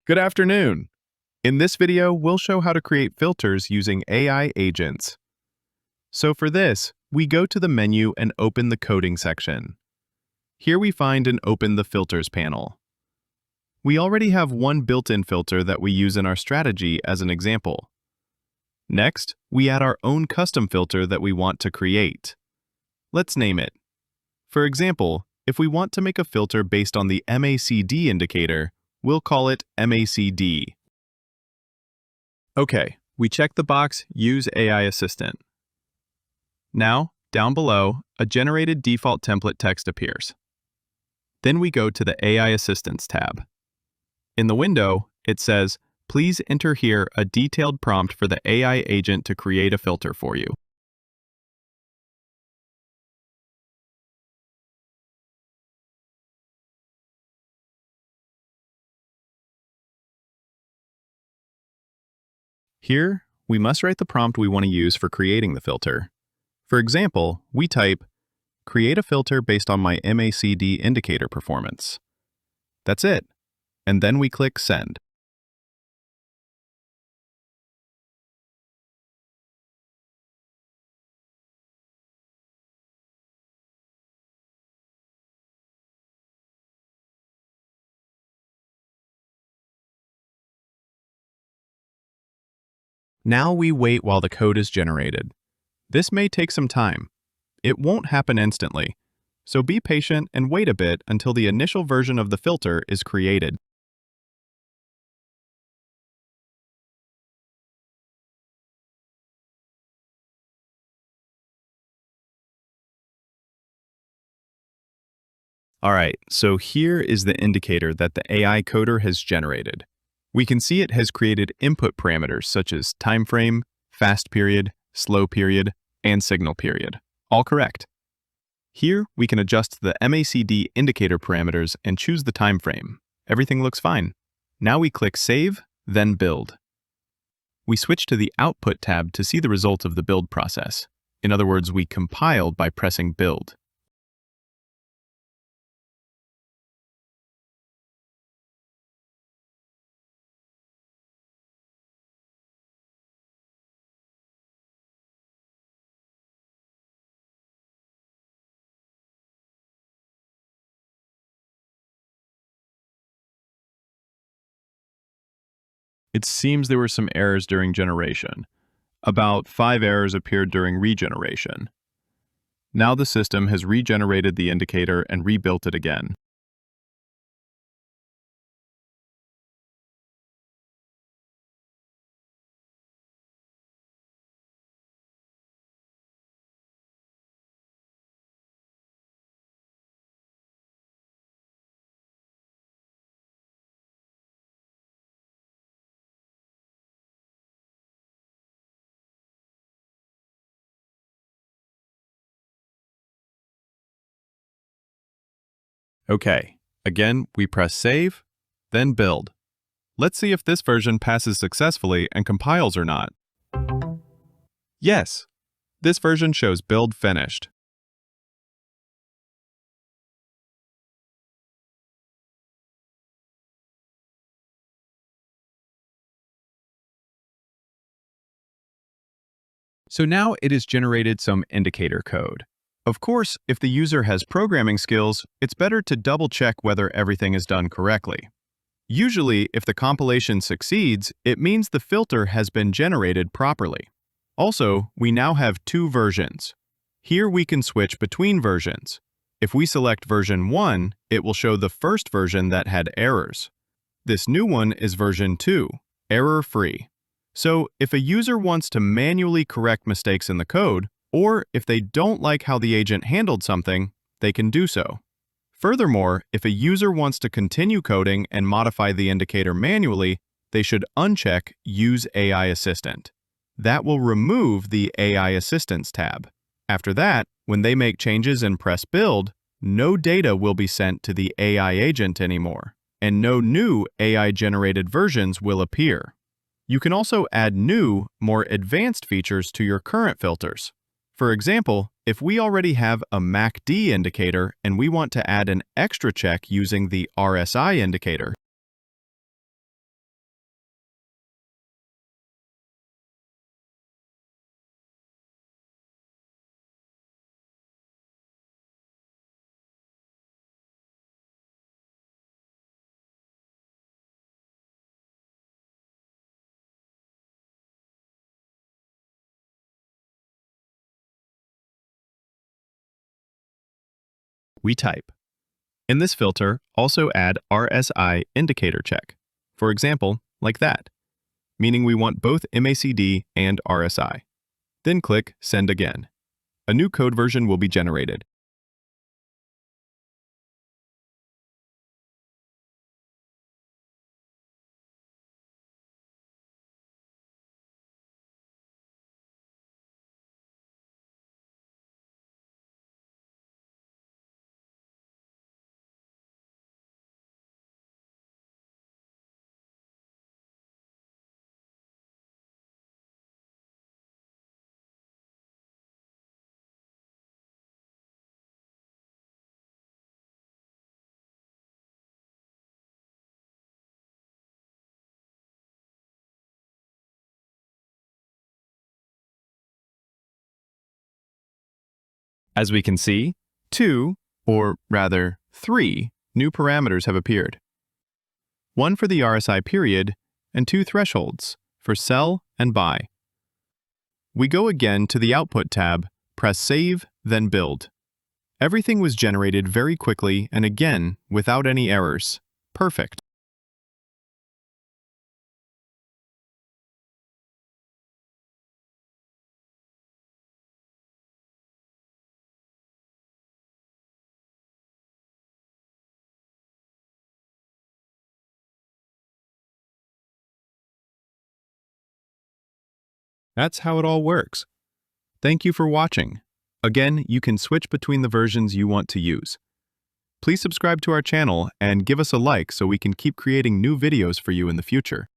Good afternoon. In this video, we'll show how to create filters using AI agents. So for this, we go to the menu and open the coding section. Here we find and open the filters panel. We already have one built-in filter that we use in our strategy as an example. Next, we add our own custom filter that we want to create. Let's name it. For example, if we want to make a filter based on the MACD indicator, we'll call it MACD. Okay, we check the box Use AI Assistant. Now, down below, a generated default template text appears. Then we go to the AI Assistance tab. In the window, it says, "Please enter here a detailed prompt for the AI agent to create a filter for you." Here, we must write the prompt we want to use for creating the filter. For example, we type, "Create a filter based on my MACD indicator performance." That's it. And then we click Send. Now we wait while the code is generated. This may take some time. It won't happen instantly, so be patient and wait a bit until the initial version of the filter is created. Alright, so here is the indicator that the AI coder has generated. We can see it has created input parameters such as time frame, fast period, slow period, and signal period. All correct. Here, we can adjust the MACD indicator parameters and choose the time frame. Everything looks fine. Now we click Save, then Build. We switch to the Output tab to see the result of the build process. In other words, we compile by pressing Build. It seems there were some errors during generation. About 5 errors appeared during regeneration. Now the system has regenerated the indicator and rebuilt it again. Okay, again, we press Save, then Build. Let's see if this version passes successfully and compiles or not. Yes, this version shows build finished. So now it has generated some indicator code. Of course, if the user has programming skills, it's better to double-check whether everything is done correctly. Usually, if the compilation succeeds, it means the filter has been generated properly. Also, we now have 2 versions. Here we can switch between versions. If we select version 1, it will show the first version that had errors. This new one is version 2, error-free. So, if a user wants to manually correct mistakes in the code, or if they don't like how the agent handled something, they can do so. Furthermore, if a user wants to continue coding and modify the indicator manually, they should uncheck Use AI Assistant. That will remove the AI Assistance tab. After that, when they make changes and press Build, no data will be sent to the AI agent anymore, and no new AI-generated versions will appear. You can also add new, more advanced features to your current filters. For example, if we already have a MACD indicator and we want to add an extra check using the RSI indicator, we type. In this filter, also add RSI indicator check. For example, like that, meaning we want both MACD and RSI. Then click Send again. A new code version will be generated. As we can see, three new parameters have appeared. One for the RSI period and two thresholds for sell and buy. We go again to the Output tab, press Save, then Build. Everything was generated very quickly and again without any errors. Perfect. That's how it all works. Thank you for watching. Again, you can switch between the versions you want to use. Please subscribe to our channel and give us a like so we can keep creating new videos for you in the future.